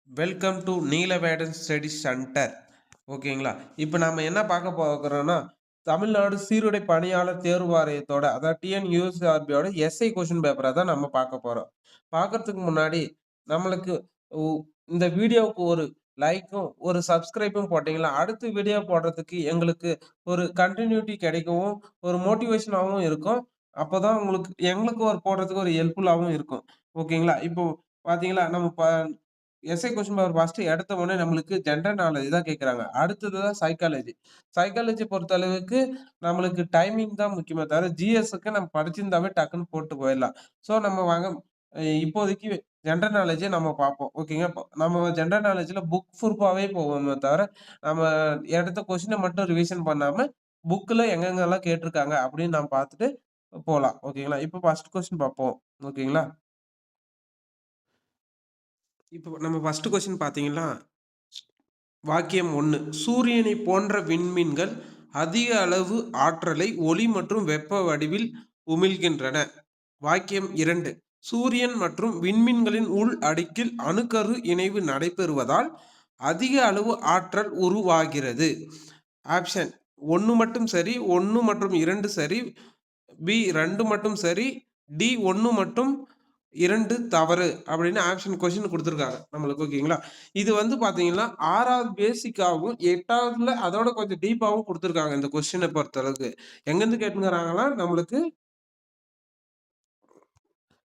Welcome to Neelavedan study centre. ஓகேங்களா? இப்போ நம்ம என்ன பார்க்க போகிறோம்னா, தமிழ்நாடு சீருடை பணியாளர் தேர்வு வாரியத்தோட அதாவது டிஎன்யூஎஸ்ஆர்பியோட எஸ்ஐ கொஸ்டின் பேப்பரை தான் நம்ம பார்க்க போறோம். பார்க்கறதுக்கு முன்னாடி நம்மளுக்கு உ இந்த வீடியோவுக்கு ஒரு லைக்கும், ஒரு சப்ஸ்கிரைபும் போட்டீங்களா, அடுத்த வீடியோ போடுறதுக்கு எங்களுக்கு ஒரு கன்டினியூட்டி கிடைக்கவும், ஒரு மோட்டிவேஷனாவும் இருக்கும். அப்பதான் எங்களுக்கு ஒரு போடுறதுக்கு ஒரு ஹெல்ப்ஃபுல்லாவும் இருக்கும். ஓகேங்களா? இப்போ பார்த்தீங்களா, நம்ம எஸ்ஐ கொஸ்டின் பேப்பர் ஃபர்ஸ்ட் எடுத்த உடனே நம்மளுக்கு ஜெனரல் நாலேட்ஜ் தான் கேட்குறாங்க. அடுத்தது தான் சைக்காலஜி. சைக்காலஜி பொறுத்தளவுக்கு நம்மளுக்கு டைமிங் தான் முக்கியமே தவிர, ஜிஎஸ்ஸுக்கு நம்ம படிச்சிருந்தாவே டக்குன்னு போட்டு போயிடலாம். ஸோ நம்ம வாங்க இப்போதைக்கு ஜெனரல் நாலேட்ஜே நம்ம பார்ப்போம். ஓகேங்க. நம்ம ஜெனரல் நாலேட்ஜ்ல புக் ஃபுர்பாவே போவோமே தவிர, நம்ம எடுத்த கொஸ்டின மட்டும் ரிவிஷன் பண்ணாம, புக்ல எங்கெங்கெல்லாம் கேட்டிருக்காங்க அப்படின்னு நம்ம பார்த்துட்டு போலாம். ஓகேங்களா? இப்போ ஃபர்ஸ்ட் கொஸ்டின் பார்ப்போம். ஓகேங்களா? இப்போ நம்ம ஃபர்ஸ்ட் கொஸ்டின் பார்த்தீங்கன்னா, வாக்கியம் 1. சூரியனைப் போன்ற விண்மீன்கள் அதிக அளவு ஆற்றலை ஒளி மற்றும் வெப்ப வடிவில் உமிழ்கின்றன. வாக்கியம் 2. சூரியன் மற்றும் விண்மீன்களின் உள் அடுக்கில் அணுக்கரு இணைவு நடைபெறுவதால் அதிக அளவு ஆற்றல் உருவாகிறது. ஆப்ஷன் 1 மட்டும் சரி, 1 மற்றும் 2 சரி, பி 2 மட்டும் சரி, டி 1 மற்றும் 2 தவறு அப்படின்னு ஆப்ஷன் கொஸ்டின் குடுத்துருக்காங்க நம்மளுக்கு. ஓகேங்களா? இது வந்து பார்த்தீங்கன்னா, 6வது பேசிக்காவும், 8வதுல அதோட கொஞ்சம் டீப்பாவும் குடுத்துருக்காங்க இந்த கொஸ்டின பொறுத்தளவுக்கு. எங்கேருந்து கேட்டுருக்காங்கன்னா, நம்மளுக்கு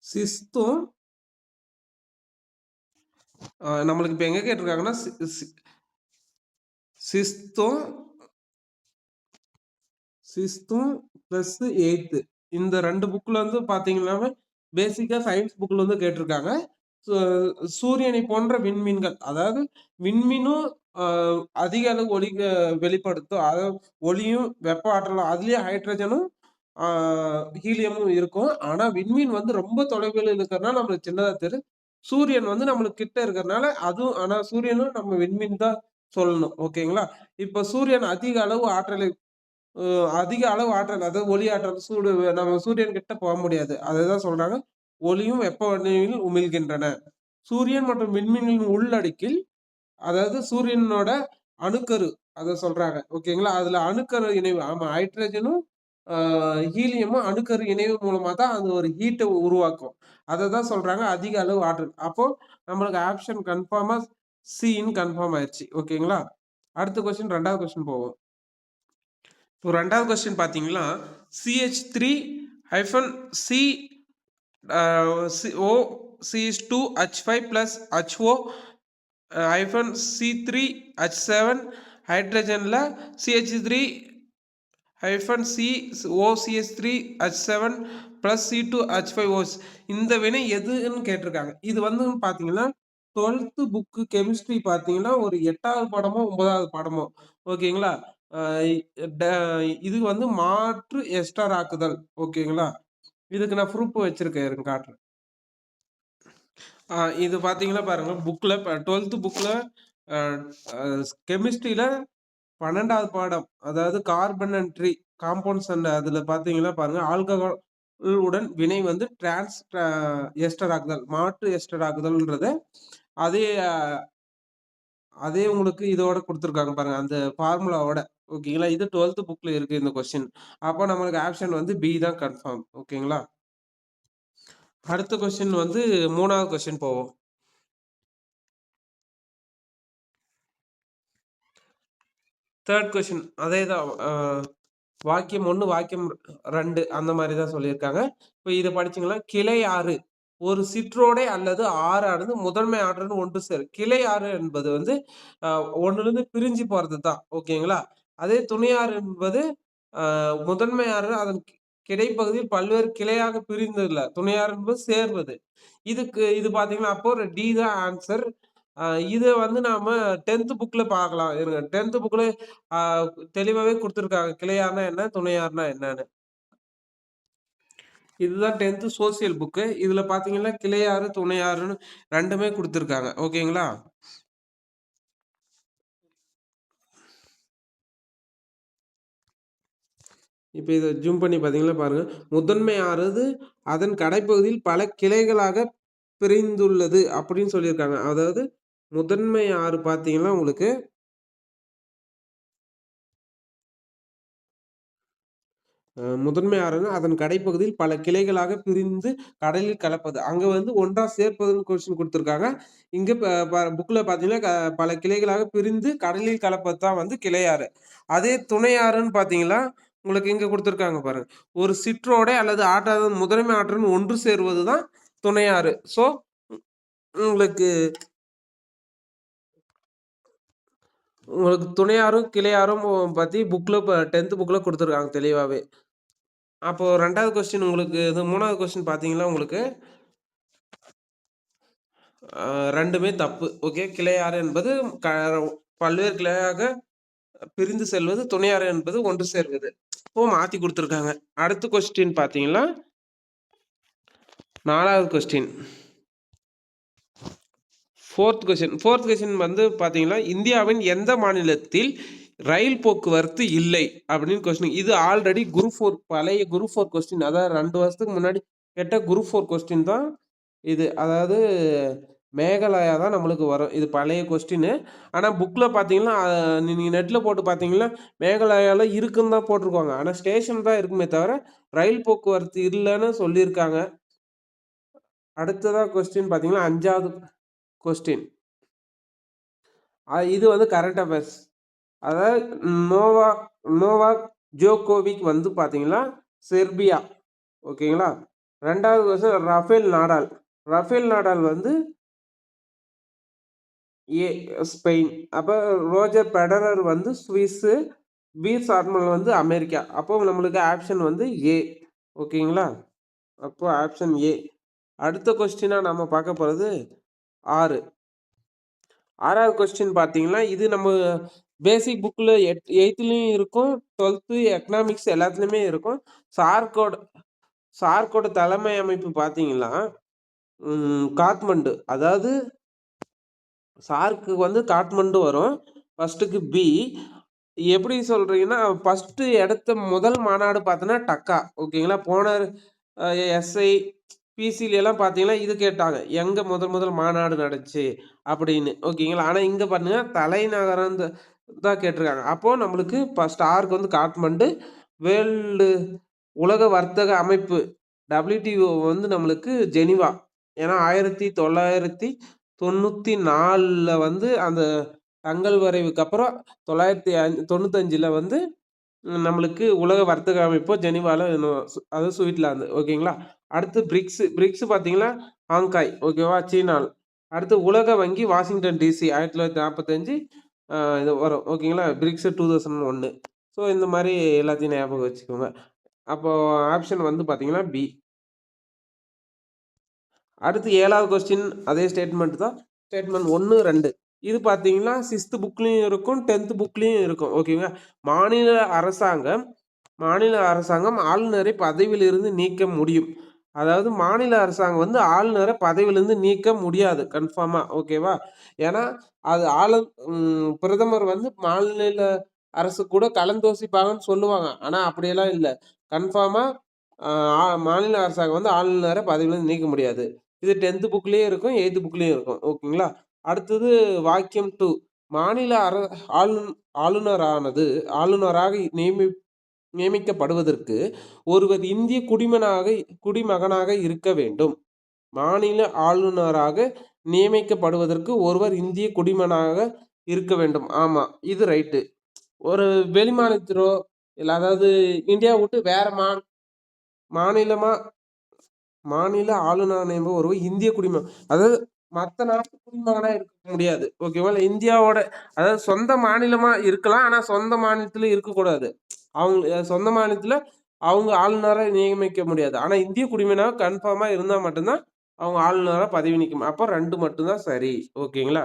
6த்தும் நம்மளுக்கு இப்ப எங்க கேட்டுருக்காங்கன்னா, 6த்தும் 6த்தும் பிளஸ் 8த் இந்த 2 புக்ல வந்து பார்த்தீங்கன்னாவே, பேசிக்கா சயன்ஸ் புக்ல வந்து கேட்டுருக்காங்க. சு சூரியனை போன்ற விண்மீன்கள், அதாவது விண்மீனும் அ அதிக அளவு ஒளி வெளிப்படுத்தும். அதாவது ஒளியும், வெப்ப ஆற்றலும் அதிலேயே ஹைட்ரஜனும், ஆ ஹீலியமும் இருக்கும். ஆனா விண்மீன் வந்து ரொம்ப தொலைவில இருக்கிறனால நம்மளுக்கு சின்னதா தெரியும். சூரியன் வந்து நம்மளுக்கு கிட்ட இருக்கிறனால அதுவும் ஆனா சூரியனும் நம்ம விண்மீன் தான் சொல்லணும். ஓகேங்களா? இப்ப சூரியன் அதிக அளவு ஆற்றல், அதாவது ஒளி ஆற்றல், நம்ம சூரியன் கிட்ட போ முடியாது. அததான் சொல்றாங்க. ஒளியும் வெப்ப வடிவில் உமிழ்கின்றன. சூரியன் மற்றும் விண்மீன்களின் உள்ளடுக்கில், அதாவது சூரியனோட அணுக்கரு அத சொல்றாங்க. ஓகேங்களா? அதுல அணுக்கரு இணைவு ஆமா ஹைட்ரஜனும், ஆ ஹீலியமும் அணுக்கரு இணைவு மூலமா தான் அது ஒரு ஹீட்ட உருவாக்கும். அததான் சொல்றாங்க அதிக அளவு ஆற்றல். அப்போ நம்மளுக்கு ஆப்ஷன் கன்ஃபார்மா சின்னு கன்ஃபார்ம் ஆயிருச்சு. ஓகேங்களா? அடுத்த கொஸ்டின் 2வது கொஸ்டின் போவோம். இப்போ 2வது கொஸ்டின் பார்த்தீங்கன்னா, CH3 hyphen C CO CH2 H5 plus HO hyphen C3 H7 ஹைட்ரஜன்ல CH3 hyphen C OCH3 H7 plus C2 H5OS இந்த வினை எதுன்னு கேட்டிருக்காங்க. இது வந்து பார்த்தீங்கன்னா, 12th புக் கெமிஸ்ட்ரி பார்த்தீங்கன்னா, ஒரு 8வது பாடமோ, 9வது பாடமோ ஓகேங்களா? அ ட இது வந்து மாற்று எஸ்டர் ஆக்குதல். ஓகேங்களா? இதுக்கு நான் ப்ரூஃப் வச்சிருக்கேன் இருங்க காட்டுறேன். இது பார்த்தீங்கன்னா பாருங்க, புக்ல 12th புக்ல அ அ கெமிஸ்ட்ரியில 12வது பாடம், அதாவது carbon and tree compounds and அதுல பார்த்தீங்கன்னா பாருங்க, ஆல்கஹால் உடன் வினை வந்து எஸ்டர் ஆக்குதல், மாற்று எஸ்டர் ஆக்குதல்ன்றத அதே அதே உங்களுக்கு இதோட குடுத்துருக்காங்க பாருங்க. அந்த ஃபார்முலாவோட. ஓகேங்களா? இது 12th புக்ல இருக்கு இந்த கொஸ்டின். அப்ப நம்மளுக்கு ஆப்ஷன் வந்து பி தான் கன்ஃபார்ம். ஓகேங்களா? அடுத்த கொஸ்டின் வந்து 3வது கொஸ்டின் போவோம். 3 கொஸ்டின் அதே தான். வாக்கியம் 1, வாக்கியம் 2 அந்த மாரி தான் சொல்லியிருக்காங்க. இப்ப இத படிச்சீங்கன்னா, கிளை ஆறு ஒரு சிற்றோடை அல்லது ஆறானது முதன்மை ஆறுன்னு ஒன்று சேரும். கிளை ஆறு என்பது வந்து அ ஒண்ணுலருந்து பிரிஞ்சு போறது தான். ஓகேங்களா? அதே துணை ஆறு என்பது முதன்மை ஆறு அதன் கிடைப்பகுதியில் பல்வேறு கிளையாக பிரிந்ததில்ல. துணை ஆறு என்பது சேர்வது. இது பார்த்தீங்கன்னா, அப்போ டி தான் ஆன்சர். அ இத வந்து நாம 10த் புக்ல பார்க்கலாம். இருங்க 10த் புக்ல அ தெளிவாவே குடுத்துருக்காங்க. கிளையார்னா என்ன? துணையார்னா என்னன்னு. இதுதான் 10த் சோசியல் புக்கு. இதுல பார்த்தீங்கன்னா, கிளையாறு, துணையாறுன்னு 2மே குடுத்துருக்காங்க. ஓகேங்களா? இப்ப இத ஜூம் பண்ணி பார்த்தீங்கன்னா பாருங்க. முதன்மை ஆறது அதன் கடைப்பகுதியில் பல கிளைகளாக பிரிந்துள்ளது அப்படின்னு சொல்லியிருக்காங்க. அதாவது முதன்மை ஆறு பார்த்தீங்கன்னா உங்களுக்கு முதன்மை ஆறுன்னா அதன் கடைப்பகுதியில் பல கிளைகளாக பிரிந்து கடலில் கலப்பது. அங்க வந்து ஒன்றா சேர்ப்பதுன்னு கொஸ்டின் குடுத்துருக்காங்க. இங்க புக்ல பார்த்தீங்கன்னா, பல கிளைகளாக பிரிந்து கடலில் கலப்பது தான் வந்து கிளையாறு. அதே துணையாறுன்னு பார்த்தீங்கன்னா, உங்களுக்கு இங்க குடுத்துருக்காங்க பாருங்க. ஒரு சிற்றோடை அல்லது ஆற்றாதன் முதன்மை ஆற்றுடன் ஒன்று சேருவது தான் துணையாறு. ஸோ, உங்களுக்கு உங்களுக்கு துணையாரும், கிளையாரும் பத்தி புக்ல 10த் புக்ல குடுத்துருக்காங்க தெளிவாவே. அப்போ 2வது கொஸ்டின் உங்களுக்கு 3வது கொஸ்டின் பார்த்தீங்கன்னா, உங்களுக்கு 2மே தப்பு. ஓகே. கிளையாறு என்பது க பல்வேறு கிளையாக பிரிந்து செல்வது, துணையாறு என்பது ஒன்று சேர்வது. இப்போ மாத்தி குடுத்துருக்காங்க. அடுத்த கொஸ்டின் பார்த்தீங்கன்னா, 4வது கொஸ்டின். 4த் கொஸ்டின் வந்து பார்த்தீங்கன்னா, இந்தியாவின் எந்த மாநிலத்தில் ரயில் போக்குவரத்து இல்லை? அப்படின்னு கொஸ்டின். இது ஆல்ரெடி குரூப் 4 பழைய குரூப் 4 கொஸ்டின். அதாவது 2 வருஷத்துக்கு முன்னாடி கேட்ட குரூப் 4 கொஸ்டின் தான் இது. அதாவது மேகாலயா தான் நம்மளுக்கு வரும். இது பழைய கொஸ்டினு. ஆனா புக்ல பார்த்தீங்கன்னா, நீங்க நெட்ல போட்டு பார்த்தீங்கன்னா, மேகாலயால இருக்குன்னு தான் போட்டிருக்காங்க. ஆனா ஸ்டேஷன் தான் இருக்குமே தவிர, ரயில் போக்குவரத்து இல்லன்னு சொல்லியிருக்காங்க. அடுத்ததா கொஸ்டின் பார்த்தீங்கன்னா, 5வது கொஸ்டின். இது வந்து கரண்ட் அஃபேர்ஸ். அதாவது நோவாக் நோவாக் ஜோகோவிக் வந்து பார்த்தீங்கன்னா, செர்பியா. ஓகேங்களா? 2வது கொஸ்டின் ரஃபேல் நாடால். ரஃபேல் நாடால் வந்து ஸ்பெயின். அப்ப ரோஜர் பெடரர் வந்து ஸ்விஸ்ஸு. பீர் சாட்மல் வந்து அமெரிக்கா. அப்போ நம்மளுக்கு ஆப்ஷன் வந்து ஏ. ஓகேங்களா? அப்போ ஆப்ஷன் ஏ. அடுத்த கொஸ்டினா நம்ம பார்க்க போறது 6. 6வது கொஸ்டின் பார்த்தீங்கன்னா, இது நம்ம பேசிக் புக்ல 8த்லயும் இருக்கும். 12த் எக்கனாமிக்ஸ் எல்லாத்துலயுமே இருக்கும். சார்க்கோட சார்க்கோட தலைமை அமைப்பு பார்த்தீங்கன்னா, காத்மண்டு. அதாவது சார்க்கு வந்து காட்மண்டு வரும். ஃபர்ஸ்ட்டுக்கு பி. எப்படி சொல்றீங்கன்னா, ஃபர்ஸ்ட்டு எடுத்த முதல் மாநாடு பார்த்தோன்னா டக்கா. ஓகேங்களா? போன எஸ்ஐ, பிசிலலாம் பார்த்தீங்கன்னா, இது கேட்டாங்க. எங்க முதல் மாநாடு நடந்துச்சு அப்படின்னு. ஓகேங்களா? ஆனா இங்க பாருங்க தலைநகரம் தான் கேட்டிருக்காங்க. அப்போ நம்மளுக்கு ஸ்டாருக்கு வந்து காட்மண்டு. வேர்ல்டு உலக வர்த்தக அமைப்பு WTO வந்து நம்மளுக்கு ஜெனீவா. ஏன்னா 1994ல வந்து அந்த தங்கள் வரைவுக்கு அப்புறம் 995ல வந்து நம்மளுக்கு உலக வர்த்தக அமைப்பு ஜெனீவால அதாவது ஸ்விட்சர்லாந்து. ஓகேங்களா? அடுத்து பிரிக்ஸ். பிரிக்ஸ் பார்த்தீங்கன்னா, ஹாங்காய். ஓகேவா? சீனால. அடுத்து உலக வங்கி வாஷிங்டன் டிசி 1945 இது வரும். ஓகேங்களா? பிரிக்ஸ் 2001. ஸோ இந்த மாரி எல்லாத்தையும் ஞாபகம் வச்சுக்கோங்க. அப்போ ஆப்ஷன் வந்து பார்த்தீங்கன்னா பி. அடுத்து 7வது கொஸ்டின் அதே ஸ்டேட்மெண்ட் தான். ஸ்டேட்மெண்ட் 1, 2. இது பார்த்தீங்கன்னா 6த் புக்லயும் இருக்கும், 10த் புக்லயும் இருக்கும். ஓகேங்களா? மாநில அரசாங்கம் மாநில அரசாங்கம் ஆளுநரை பதவியிலிருந்து நீக்க முடியும். அதாவது மாநில அரசாங்கம் வந்து ஆளுநரை பதவியிலிருந்து நீக்க முடியாது கன்ஃபார்மா. ஓகேவா? ஏன்னா அது பிரதமர் வந்து மாநில அரசு கூட கலந்தோசிப்பாங்கன்னு சொல்லுவாங்க. ஆனா அப்படியெல்லாம் இல்ல. கன்ஃபார்மா மாநில அரசாங்கம் வந்து ஆளுநரை பதவியிலிருந்து நீக்க முடியாது. இது 10த் புக்லயே இருக்கும், 8த் புக்லயும் இருக்கும். ஓகேங்களா? அடுத்தது வாக்கியம் 2. மாநில ஆளுநரானது ஆளுநராக நியமிக்கப்படுவதற்கு ஒருவர் இந்திய குடிமகனாக இருக்க வேண்டும். மாநில ஆளுநராக நியமிக்கப்படுவதற்கு ஒருவர் இந்திய குடிமகனாக இருக்க வேண்டும். ஆமா, இது ரைட்டு. ஒரு வெளிமாநிலத்திலோ இல்ல அதாவது இந்தியா விட்டு வேற மாநிலமா மாநில ஆளுநர் என்பவர் ஒரு இந்திய குடிமகன். அதாவது மத்த நாட்டு குடிமகனா இருக்க முடியாது. ஓகேவா? இந்தியாவோட அதாவது சொந்த மாநிலமா இருக்கலாம். ஆனா சொந்த மாநிலத்தில இருக்கக்கூடாது. அவங்க சொந்த மாநிலத்தில அவங்க ஆளுநரா நியமிக்க முடியாது. ஆனா இந்திய குடிமகனா கன்ஃபார்மா இருந்தா மட்டும் தான் அவங்க ஆளுநரா பதவி நீக்கம். அப்ப 2 மட்டும் தான் சரி. ஓகேங்களா?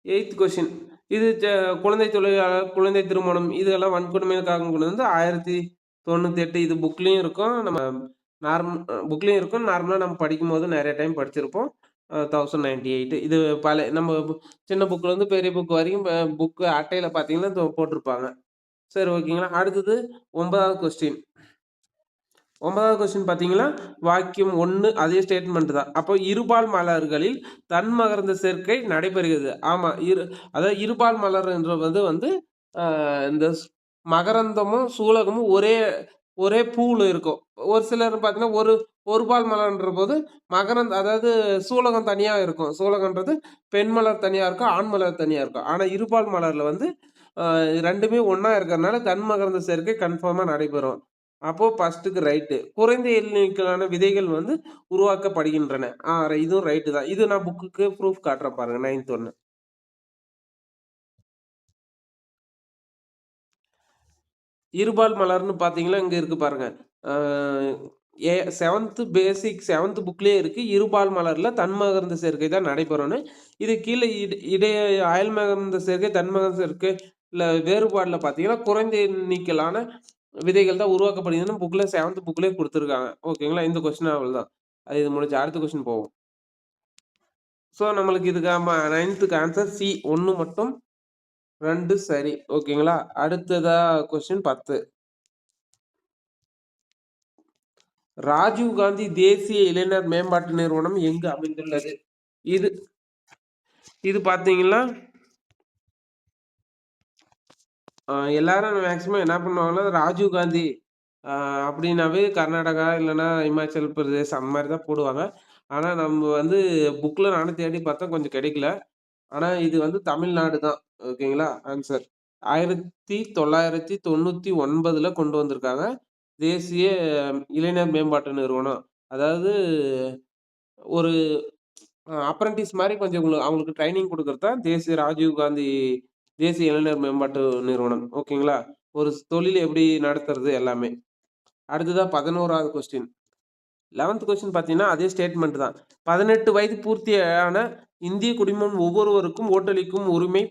Eighth question. இது குழந்தை தொழிலாளர், குழந்தை திருமணம் இதெல்லாம் வன்கொடுமைக்காக கொண்டு வந்து 1098 இது புக்லயும் இருக்கும். நம்ம புக்லயும் இருக்கும். நார்மலா நம்ம படிக்கும்போது நெறைய டைம் படிச்சிருப்போம். 1098 இது நம்ம சின்ன புக்ல இருந்து பெரிய புக் வரைக்கும் புக் அட்டையில பார்த்தீங்கன்னா போட்டிருப்பாங்க. சரி ஓகேங்களா? அடுத்தது 9வது கொஸ்டின். 9வது கொஸ்டின் பார்த்தீங்கன்னா, வாக்கியம் 1 அதே ஸ்டேட்மெண்ட் தான். அப்போ இருபால் மலர்களில் தன்மகரந்த சேர்க்கை நடைபெறுகிறது. ஆமா. அதாவது இருபால் மலர்ன்றது வந்து இந்த மகரந்தமும், சூலகமும் ஒரே ஒரே பூவுல இருக்கும். ஒரு சிலர் பார்த்தீங்கன்னா, ஒரு பால் மலர்ன்றபோது அதாவது சூலகம் தனியா இருக்கும். சூலகம்ன்றது பெண் மலர் தனியா இருக்கும், ஆண் மலர் தனியா இருக்கும். ஆனா இருபால் மலர்ல வந்து 2மே ஒண்ணா இருக்கிறனால தன்மகரந்த சேர்க்கை கன்ஃபார்மா நடைபெறும். அப்போ ஃபர்ஸ்ட்டுக்கு ரைட்டு. குறைந்த எண்ணிக்கையிலான விதைகள் வந்து உருவாக்கப்படுகின்றன. இதுவும் ரைட்டு தான். இது நான் புக்குக்கு ப்ரூஃப் காட்டுறேன் பாருங்க. 9த் ஒண்ணு. இருபால் மலர்ன்னு பார்த்தீங்கன்னா, இங்க இருக்கு பாருங்க. அ ஏ 7th புக்லயே இருக்கு. இருபால் மலர்ல தன்மகரந்த சேர்க்கை தான் நடைபெறும்னு. இது கீழ இடைய அயல்மகரந்த சேர்க்கை, தன்மகரந்த சேர்க்கை வேறுபாடுல பார்த்தீங்கன்னா, குறைந்த எண்ணிக்கையிலான விதைகள் தான் உருவாக்கப்படுகிறதுன்னு 7th புக்லயே குடுத்துருக்காங்க. ஓகேங்களா? இந்த கொஸ்டின் அவ்வளதான். இது முடிஞ்சு அடுத்த கொஸ்டின் போவோம். ஸோ நம்மளுக்கு இதுக்கு 9த்துக்கு ஆன்சர் சி 1 மட்டும் 2 சரி. ஓகேங்களா? அடுத்ததா கொஸ்டின் 10. ராஜீவ் காந்தி தேசிய இளைஞர் மேம்பாட்டு நிறுவனம் எங்கு அமைந்துள்ளது? இது இது பார்த்தீங்கன்னா, எல்லாரும் மேக்ஸிமம் என்ன பண்ணுவாங்கன்னா, ராஜீவ் காந்தி அ அப்படின்னாவே கர்நாடகா இல்லன்னா இமாச்சல் பிரதேஷ் அந்த மாரி தான் போடுவாங்க. ஆனா நம்ம வந்து புக்ல நானும் தேடி பார்த்தேன் கொஞ்சம் கிடைக்கல. ஆனா இது வந்து தமிழ்நாடு தான். ஓகேங்களா? ஆன்சர். 1999ல கொண்டு வந்திருக்காங்க. தேசிய இளைஞர் மேம்பாட்டு நிறுவனம். அதாவது ஒரு அப்ரன்டிஸ் மாரி கொஞ்சம் அவங்களுக்கு ட்ரெய்னிங் குடுக்குறது தான் தேசிய ராஜீவ் காந்தி தேசிய இளைஞர் மேம்பாட்டு நிறுவனம். ஓகேங்களா? ஒரு தொழில் எப்படி நடத்துறது எல்லாமே. அடுத்ததா 11வது கொஸ்டின். 11த் கொஸ்டின் பார்த்தீங்கன்னா, அதே ஸ்டேட்மெண்ட் தான். 18 வயது பூர்த்தியான இந்திய குடிமகன் ஒவ்வொருவருக்கும் ஓட்டளிக்கும் உரிமை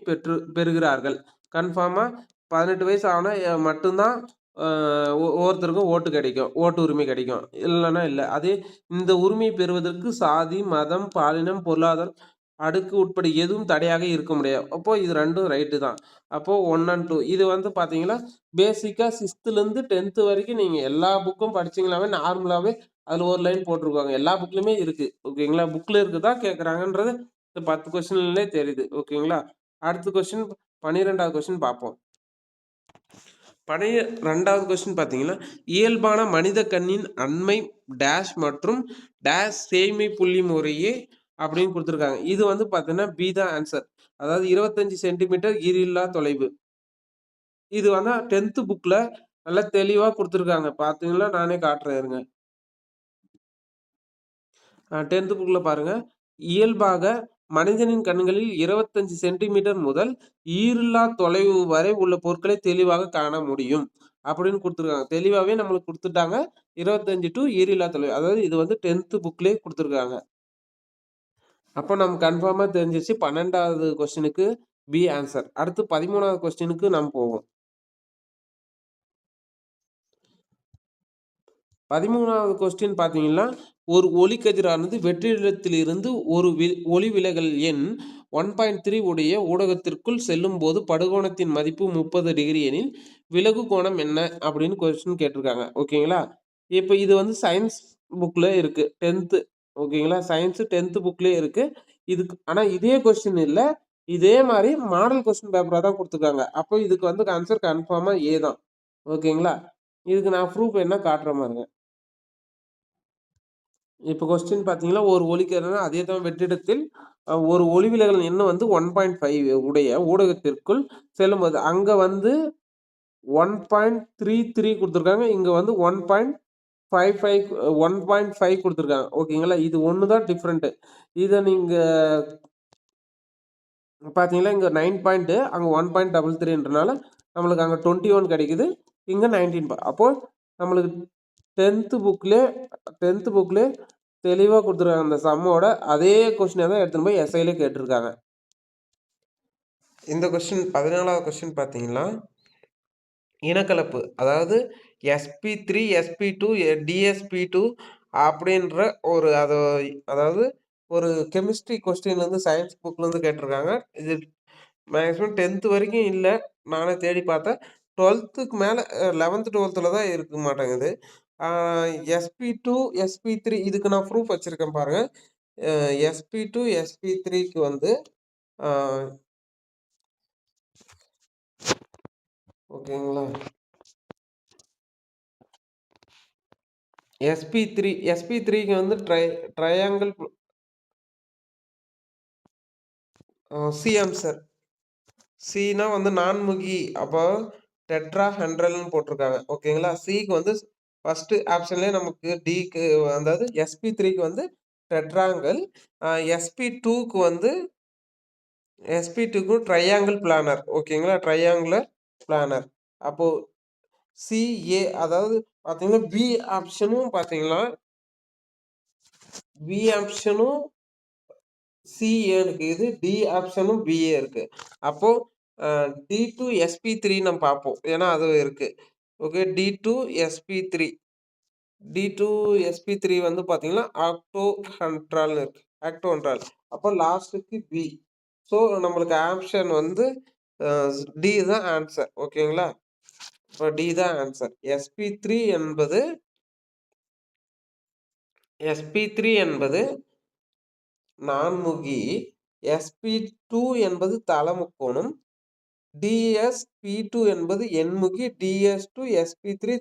பெறுகிறார்கள். கன்ஃபார்மா 18 வயசு ஆனா மட்டும் தான் அ ஒவ்வொருத்தருக்கும் ஓட்டு கிடைக்கும். ஓட்டு உரிமை கிடைக்கும். இல்லன்னா இல்ல. அதே இந்த உரிமை பெறுவதற்கு சாதி, மதம், பாலினம், பொருளாதாரம் அடுக்கு உட்பட எதுவும் தடையாக இருக்க முடியாது. அப்போ இது 2ம் ரைட்டு தான். அப்போ 1 அண்ட் 2 இது வந்து பார்த்தீங்கன்னா, பேசிக்கா 6த்லருந்து 10த் வரைக்கும் நீங்க எல்லா புக்கும் படிச்சீங்கனாவே நார்மலாவே அதுல ஒரு லைன் போட்டுருப்பாங்க. எல்லா புக்லயுமே இருக்கு. ஓகேங்களா? புக்ல இருக்குதா கேட்கறாங்கன்றது இந்த 10 கொஸ்டின்லயே தெரியுது. ஓகேங்களா? அடுத்த கொஸ்டின் 12வது கொஸ்டின் பார்ப்போம். 12வது கொஸ்டின் பார்த்தீங்கன்னா, இயல்பான மனித கண்ணின் அண்மை டேஷ் மற்றும் டேஷ் சேய்மை புள்ளி முறையே அப்படின்னு குடுத்துருக்காங்க. இது வந்து பார்த்தீங்கன்னா, பி தான் ஆன்சர். அதாவது 25 சென்டிமீட்டர் ஈரில்லா தொலைவு. இது வந்து 10த் புக்ல நல்லா தெளிவா குடுத்துருக்காங்க. பார்த்தீங்கன்னா, நானே காட்டுறேன் இருங்க. 10த் புக்ல பாருங்க. இயல்பாக மனிதனின் கண்களில் 25 சென்டிமீட்டர் முதல் ஈரில்லா தொலைவு வரை உள்ள பொருட்களை தெளிவாக காண முடியும். அப்படின்னு குடுத்துருக்காங்க. தெளிவாவே நம்மளுக்கு குடுத்துட்டாங்க. 25 டூ ஈரில்லா தொலைவு. அதாவது இது வந்து 10த் புக்லயே குடுத்துருக்காங்க. அப்ப நம்ம கன்ஃபார்மா தெரிஞ்சிருச்சு 12வது கொஸ்டினுக்கு பி ஆன்சர். அடுத்து 13வது கொஸ்டினுக்கு நாம் போவோம். 13வது கொஸ்டின் பார்த்தீங்கன்னா, ஒரு ஒளிக்கதிரானது வெற்றிடத்திலிருந்து ஒரு ஒளி விலகல் எண் 1.3 உடைய ஊடகத்திற்குள் செல்லும்போது படுகோணத்தின் மதிப்பு 30 டிகிரி எனில், விலகு கோணம் என்ன? அப்படின்னு கொஸ்டின் கேட்டிருக்காங்க. ஓகேங்களா? இப்ப இது வந்து சயன்ஸ் புக்ல இருக்கு. 10த் ஓகேங்களா? சயன்ஸ் 10த் புக்லயே இருக்கு. ஆனா இதே கொஸ்டின் இல்ல. இதே மாரி மாடல் கொஸ்டின் பேப்பரா தான் குடுத்துருக்காங்க. அப்போ இதுக்கு வந்து ஆன்சர் கன்ஃபார்மா ஏ தான். ஓகேங்களா? இதுக்கு நான் ப்ரூஃப் வேணா காட்டுறேன் பாருங்க. இப்ப கொஸ்டின் பார்த்தீங்கன்னா, ஒரு ஒளிக்கதிர்னா அதே தான் வெற்றிடத்தில் ஒரு ஒளிவிலகல் எண் வந்து 1.5 உடைய ஊடகத்திற்குள் செல்லும்போது, அங்க வந்து 1.33 குடுத்துருக்காங்க. இங்க வந்து 1.5 குடுத்துருக்காங்க. ஓகேங்களா? இது ஒண்ணு தான் டிஃபரண்ட். இத நீங்க பார்த்தீங்கன்னா, இங்க 9 பாயிண்ட் அங்க 1.33ன்றனால நம்மளுக்கு அங்க 21 கிடைக்குது. இங்க 19 அப்போ நம்மளுக்கு 10த் புக்லயே 10த் புக்லயே தெளிவா குடுத்துருக்காங்க. அந்த சம்மோட அதே கொஸ்டின தான் எடுத்துன்னு போய் எஸ்ஐல கேட்டிருக்காங்க. இந்த கொஸ்டின் 14வது கொஸ்டின் பார்த்தீங்கன்னா, இனக்கலப்பு. அதாவது sp3, sp2, dsp2 அப்படின்ற ஒரு அதாவது ஒரு கெமிஸ்ட்ரி கொஸ்டின்லேருந்து சயன்ஸ் புக்லேருந்து கேட்டிருக்காங்க. இது மேக்ஸிமம் 10த் வரைக்கும் இல்ல. நானே தேடி பார்த்தேன். 12த்துக்கு மேல 11த், 12த்துல தான் இருக்க மாட்டேங்குது. sp2, sp3 இதுக்கு நான் ப்ரூஃப் வச்சிருக்கேன் பாருங்க. sp2, sp3க்கு வந்து ஆ ஓகேங்களா? sp3க்கு வந்து ட்ரையாங்கிள் சி ஆன்சர். சினா வந்து நான்முகி. அப்போ டெட்ராஹெட்ரல்னு போட்டிருக்காங்க. ஓகேங்களா? சிக்கு வந்து ஃபர்ஸ்ட் ஆப்ஷன்லயே நமக்கு டிக்கு அதாவது sp3க்கு வந்து டெட்ராங்கிள். sp2க்கு வந்து sp2க்கு ட்ரையாங்கிள் பிளானர். ஓகேங்களா? Triangular planar. அப்போ சிஏ அதாவது பார்த்தீங்கன்னா பி ஆப்ஷனும் பார்த்தீங்கன்னா பி ஆப்ஷனும் சிஏ இருக்குது. டி ஆப்ஷனும் பிஏ இருக்கு. அப்போ டி2 sp3 நம்ம பார்ப்போம். ஏன்னா அது இருக்கு. ஓகே டி2 sp3 டி2 sp3 வந்து பார்த்தீங்கன்னா ஆக்டோஹெட்ரால்னு இருக்கு. ஆக்டோஹெட்ரால். அப்போ லாஸ்ட்டுக்கு பி. ஸோ நம்மளுக்கு ஆப்ஷன் வந்து டி தான் ஆன்சர். ஓகேங்களா? இப்போ டி தான் ஆன்சர். sp3 என்பது நான்முகி. sp2 என்பது தலமுக்கோணம். dsp2 என்பது எண்முகி. ds2 sp3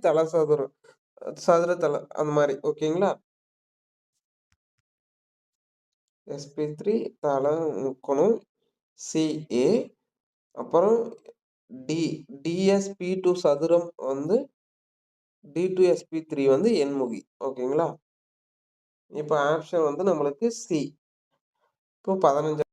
சதுர தலம் அந்த மாதிரி. ஓகேங்களா? sp3 தல முக்கோணம் CA. அப்புறம் D dsp2 சதுரம் வந்து d2 sp3 வந்து எண்முகி. ஓகேங்களா? இப்போ ஆப்ஷன் வந்து நம்மளுக்கு சி. இப்போ 15